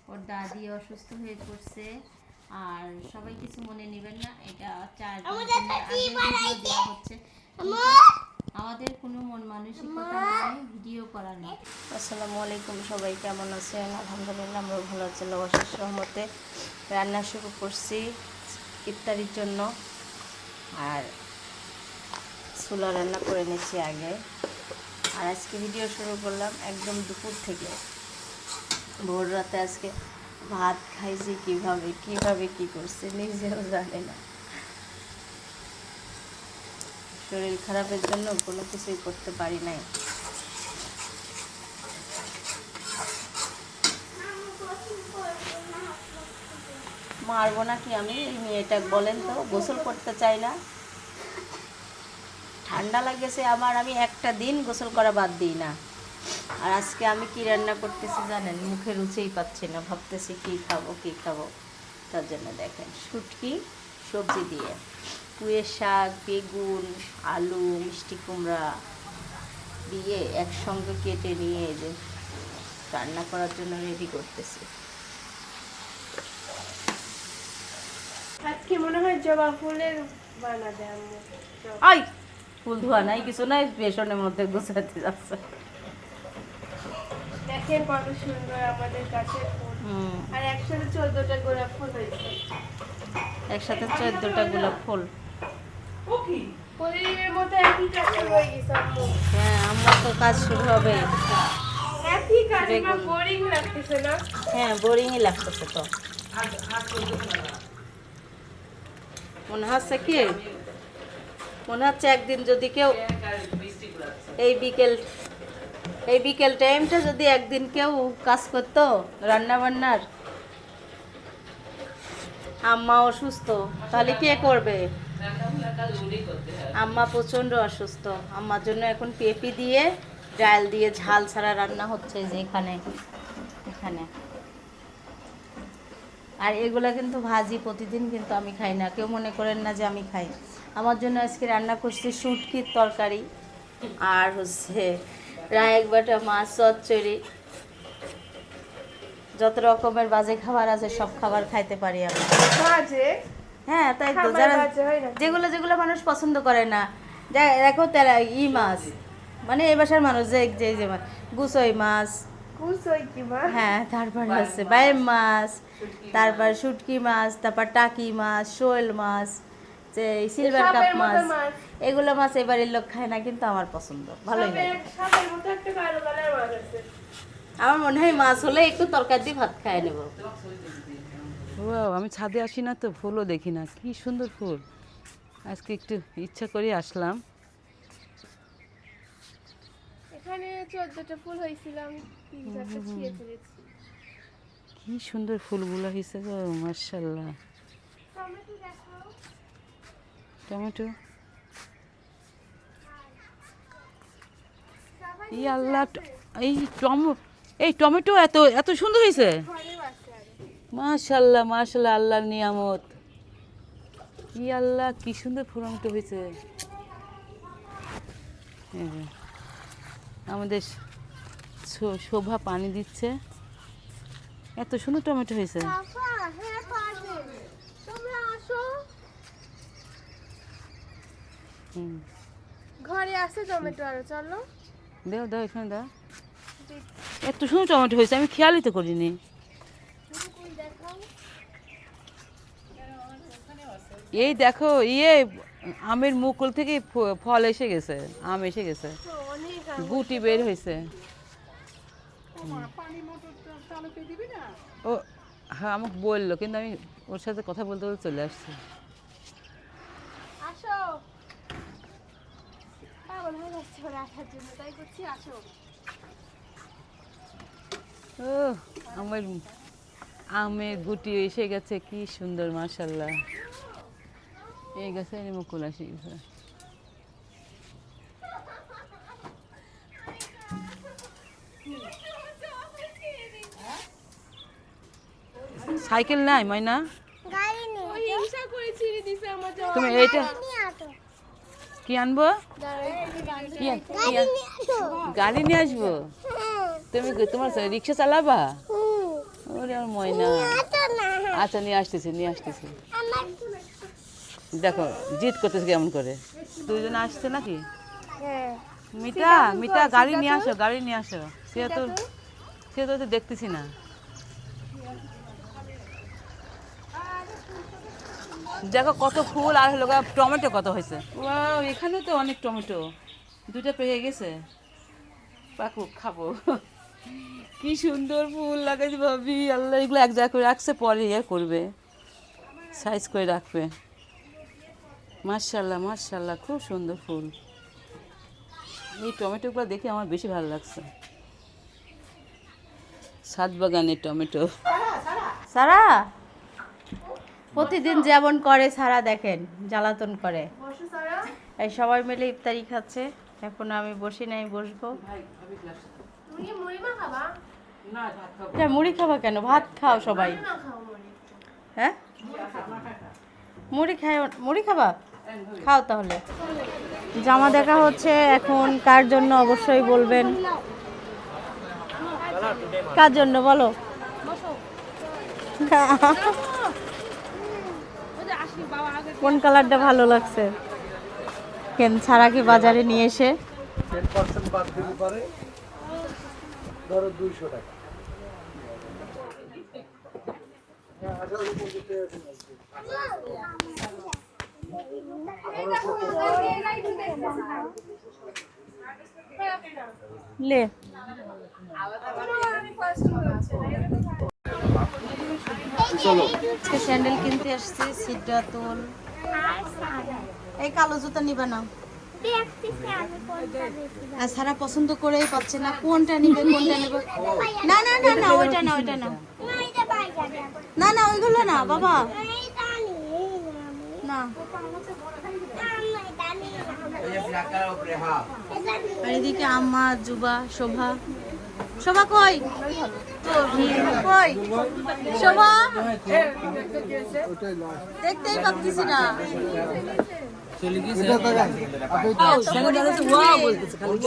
ওর দাদি অসুস্থ হয়ে পড়ছে। আর সবাই কিছু মনে নেবেন না, এটা 4 দিনের আগে ভিডিও দেওয়া হচ্ছে, আমাদের কোনো মন মানসিকতা নাই ভিডিও করার না। আসসালামু আলাইকুম, সবাই কেমন আছেন? আলহামদুলিল্লাহ আমরা ভালো আছি, অশেষ রহমতে। রান্না শুরু করছি ইফতারির জন্য, আর ছোলা রান্না করে নিচ্ছি আগে। আর আজকে ভিডিও শুরু করলাম একদম দুপুর থেকে, ভোর রাতে আজকে ভাত খাইছি। কিভাবে কি করছে নিজেও জানে না। শরীর খারাপের জন্য কোনো কিছুই করতে পারি নাই। মারবো নাকি আমি? এই মেয়েটা বলেন তো, গোসল করতে চাই না, ঠান্ডা লাগেছে আমার, আমি একটা দিন গোসল করা বাদ দিই না। আর আজকে আমি কি রান্না করতেছি জানেন? মুখে রুচেই পাচ্ছি না, ভাবতেছি কি খাবো। তার জন্য দেখেন, শুটকি সবজি দিয়ে পুঁইয়ের শাক, বেগুন, আলু, মিষ্টি কুমড়া দিয়ে একসঙ্গে কেটে নিয়ে যে রান্না করার জন্য রেডি করতেছি। আজকে মনে হয় জবা ফুলের বানাবে আম্মু। আই ফুল ধোয়া নাই, কিছু নাই, বেসনের মধ্যে গুছাতে যাচ্ছে। দেখেন কত সুন্দর আমাদের কাছে ফুল। আর একসাথে 14টা গোলাপ ফুল হয়েছে। একসাথে 14টা গোলাপ ফুল। প্রতিদিনের মতো একই কাজ শুরু হয়ে গেছে আম্মু। হ্যাঁ, আমার তো কাজ শুরু হবে। একই কাজ, আমার বোরিং লাগতেছে না? হ্যাঁ, বোরিংই লাগতেছে তো। মনে হচ্ছে কি, মনে হচ্ছে একদিন যদি কেউ এই বিকেল টাইমটা যদি একদিন কেউ কাজ করতো রান্না বান্নার, আম্মা অসুস্থ, তাহলে কে করবে? আম্মা প্রচণ্ড অসুস্থ, আম্মার জন্য এখন পেঁপে দিয়ে ডাল দিয়ে ঝাল ছাড়া রান্না হচ্ছে যে এখানে। আর এগুলা কিন্তু ভাজি, প্রতিদিন কিন্তু আমি খাই না, কেউ মনে করেন না যে আমি খাই। আমার জন্য আজকে রান্না করছি শুটকির তরকারি, আর হচ্ছে রায়েক বাটা মাছ, চচ্চড়ি, যত রকমের বাজে খাবার আছে সব খাবার খাইতে পারি আমি। বাজে? হ্যাঁ, তাই তো। খাবার যারা বাজে হয় না? যেগুলো মানুষ পছন্দ করে না, দেখো তারা মাছ, মানে এই বাসার মানুষ যে মাছ, গুসই মাছ, কুসই কি মা? হ্যাঁ, তারপর হচ্ছে বাইম মাছ, তারপর শুটকি মাছ, তারপর টাকি মাছ, শোল মাছ, যে সিলভার কাপ সাপের মতো মাছ, মাছ। এগুলো মাছ এবারের লোক খায় না, কিন্তু আমার পছন্দ, ভালোই লাগে। সাপের মতো একটা কালো কালার মাছ আছে। আমার মনে হয় মাছ হলে একটু তরকারি দিয়ে ভাত খায় নেব। ওয়াও, আমি ছাদে আসি না তো ফুলও দেখি না, কি সুন্দর ফুল। আজকে একটু ইচ্ছা করে আসলাম। এখানে 14টা ফুল হয়েছিল, আমি 3-4টা ছিঁড়ে ফেলেছি। কি সুন্দর ফুলগুলো হয়েছে গো, মাশাআল্লাহ। টমেটো দেখো। টমেটো, এই আল্লাহ, এই টমেটো এত এত সুন্দর হয়েছে, ঘরে বাচ্চা আরে। মাশাআল্লাহ, আল্লাহর নিয়ামত। ই আল্লাহ, কি সুন্দর ফুলন্ত হয়েছে। এই যে, আমাদের শোভা পানি দিচ্ছে, এত সুন্দর টমেটো হয়েছে। বাবা, হ্যাঁ পারবে। তোমরা আসো। হুম, ঘরে আছে টমেটো, আরো চলো। দাও এখানে দাও। এত সুন্দর টমেটো হয়েছে, আমি খেয়ালই তো করিনি। ফুল দেখাও। এই দেখো, আমের মুকুল থেকে ফল এসে গেছে, আম এসে গেছে, তো অনেক গুটি বের হয়েছে। ও হ্যাঁ, আমাকে বললো, কিন্তু আমি ওর সাথে কথা বলতে বলতে চলে আসছি। আসো। পাগল হয়ে যাচ্ছে ওরা আসার জন্য, তাই করছি আসো। ও আমার আমের গুটি এসে গেছে, কি সুন্দর, মাশাআল্লাহ। এই গাছে মুকুল এসে গেছে। সাইকেল নাই ময়না? ওই হিংসা করে ছিঁড়ে দিছে আমার জামা। তুমি এইটা কি আনবো? গাড়ি নিয়ে আসবো? তুমি তোমার রিক্সা চালাবা? ও ওরে আমার ময়না। আচ্ছা নিয়ে আসতেছি দেখো জিদ করতেছে কেমন করে। দুইজন আসছে নাকি? মিতা গাড়ি নিয়ে আসো সে তো দেখতেছি না। দেখো কত ফুল আর হলো টমেটো কত হয়েছে। ওয়াও এখানে তো অনেক টমেটো, দুটো পেয়ে গেছে, পাকুক খাবো। কি সুন্দর ফুল লাগাইছে ভাবি, আল্লাহ এগুলো এক জায়গা করে রাখছে, পরে ইয়ে করবে সাইজ করে রাখবে। মাশাআল্লাহ খুব সুন্দর ফুল। এই টমেটোগুলো দেখে আমার বেশি ভালো লাগছে, ছাদ বাগানের টমেটো। সারা প্রতিদিন যেমন করে সারা দেখেন জ্বালাতন করে। এই সবাই মিলে ইফতারি খাচ্ছে, এখন আমি বসি নাই, বসবো। মুড়ি খাবা কেন? ভাত খাও সবাই। হ্যাঁ মুড়ি খাবা, খাও তাহলে। জামা দেখা হচ্ছে এখন, কার জন্য অবশ্যই বলবেন। কার জন্য বলো? কোন কালারটা ভালো লাগছে? কেন ছাড়া কি বাজারে নিয়ে এসে 10% বাদ দিলে পরে ধরো 200 টাকা। লে স্যান্ডেল কিনতে আসছে, সিদ্ধাতুল। এই কালো জুতা নিবে না, আর সারা পছন্দ করেই পাচ্ছে না, কোনটা নিবে। না ওইটা না ওইগুলো না বাবা, না। আর এদিকে আম্মা, জুবা, শোভা কই? কই শোভা? দেখতেই পাচ্ছি না।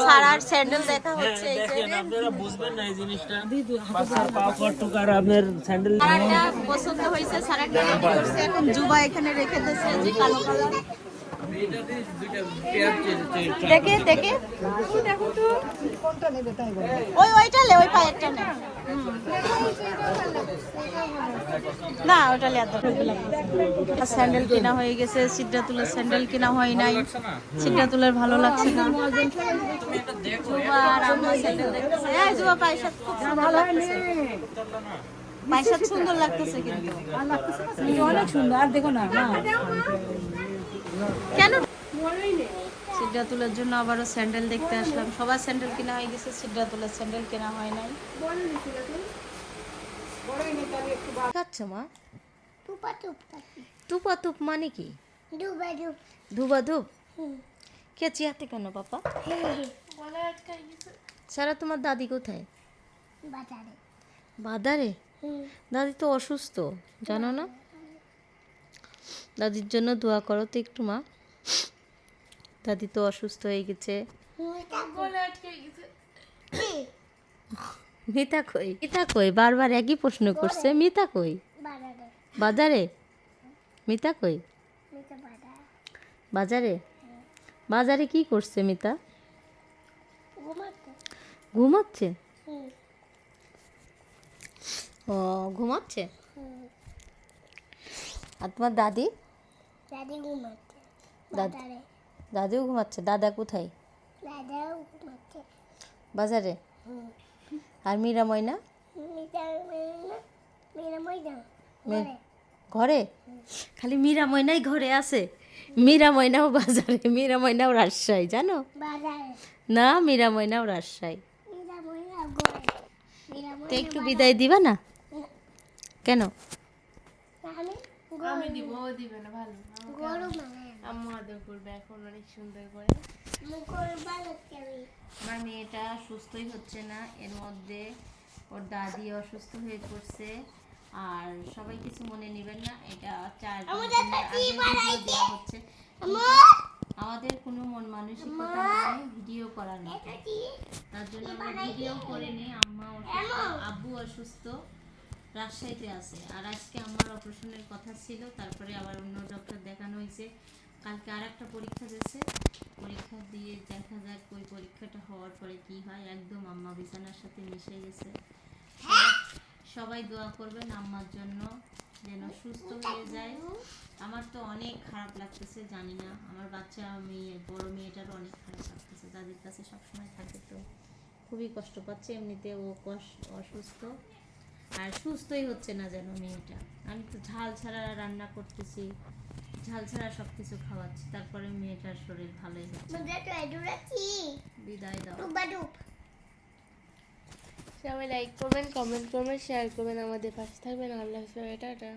সারার স্যান্ডেল দেখা হচ্ছে, পছন্দ হয়েছে, সারা এখন জুবা এখানে রেখে দিয়েছে যে কালো কালার। দেখে ওইটা লে, ওই পায়েরটা নে। না ওটা লে। স্যান্ডেল কেনা হয়ে গেছে, সিদ্ধাতুলের স্যান্ডেল কেনা হয় নাই, সিদ্ধাতুলের ভালো লাগছে না। জুবা আর আমার স্যান্ডেল দেখতেছে। এই জুবা পায়ের সাথে খুব সুন্দর লাগতেছে, পায়ের সাথে সুন্দর লাগতেছে, কিন্তু অনেক সুন্দর। আর দেখো না কেন সিদ্ধাতুলের জন্য আবারও স্যান্ডেল দেখতে আসলাম। সবার স্যান্ডেল কেনা হয়ে গেছে, সিদ্ধাতুলের স্যান্ডেল কেনা হয় নাই। খাচ্ছ মা? তুপা তুপ মানে কি? ধুবা ধুপ। কে চিয়াতে কেন পাপা? সারা তোমার দাদি কোথায়? বাজারে। দাদি তো অসুস্থ, জানো না? দাদির জন্য দোয়া করো তো একটু মা, দাদি তো অসুস্থ হয়ে গেছে। মিতা কই বারবার একই প্রশ্ন করছে। মিতা কই? বাজারে। মিতা কই? বাজারে কি করছে মিতা? ঘুমাচ্ছে। ও ঘুমাচ্ছে। আর তোমার দাদিও ঘুমাচ্ছে। দাদা কোথায়? বাজারে। আর মীরা ময়না? ঘরে। খালি মীরা ময়নাই ঘরে আছে, মীরা ময়নাও বাজারে, মীরা ময়নাও রাজশাহী, জানো না? মীরা ময়নাও রাজশাহী। তো একটু বিদায় দিবা না কেন? আমি দিব, ও দিবে না। ভালো আম্মু আদর করবে এখন অনেক সুন্দর করে। আমার মেয়েটা সুস্থই হচ্ছে না, এর মধ্যে ওর দাদি অসুস্থ হয়ে পড়ছে। আর সবাই কিছু মনে নেবেন না, এটা 4 দিন আগে দেওয়া হচ্ছে। আমাদের কোনো মন মানসিকতা নাই ভিডিও করার মতো, তার জন্য আমরা ভিডিও করিনি। আম্মা অসুস্থ, আব্বু অসুস্থ, রাজশাহীতে আছে। আর আজকে আমার অপারেশনের কথা ছিল, তারপরে আবার অন্য ডক্টর দেখানো হয়েছে। কালকে আর একটা পরীক্ষা দিয়েছে, পরীক্ষা দিয়ে দেখা যাক ওই পরীক্ষাটা হওয়ার পরে কি হয়। একদম আম্মা বিছানার সাথে মিশে গেছে। সবাই দোয়া করবেন আম্মার জন্য যেন সুস্থ হয়ে যায়। আমার তো অনেক খারাপ লাগতেছে, জানি না আমার বাচ্চা মেয়ে, বড় মেয়েটারও অনেক খারাপ লাগতেছে, তাদের কাছে সবসময় থাকে তো খুবই কষ্ট পাচ্ছে। এমনিতে ও অসুস্থ, আর সুস্থই হচ্ছে না যেন মেয়েটা। আমি তো ঝাল ছাড়া রান্না করতেছি, ঝাল ছাড়া সব কিছু খাওয়াচ্ছি, তারপরে মেয়েটার শরীর ভালোই হচ্ছে। বিদায় দাও। সবাই লাইক করবেন, কমেন্ট করবেন, শেয়ার করবেন, আমাদের পাশে থাকবেন। আল্লাহ হাফেজ, টাটা।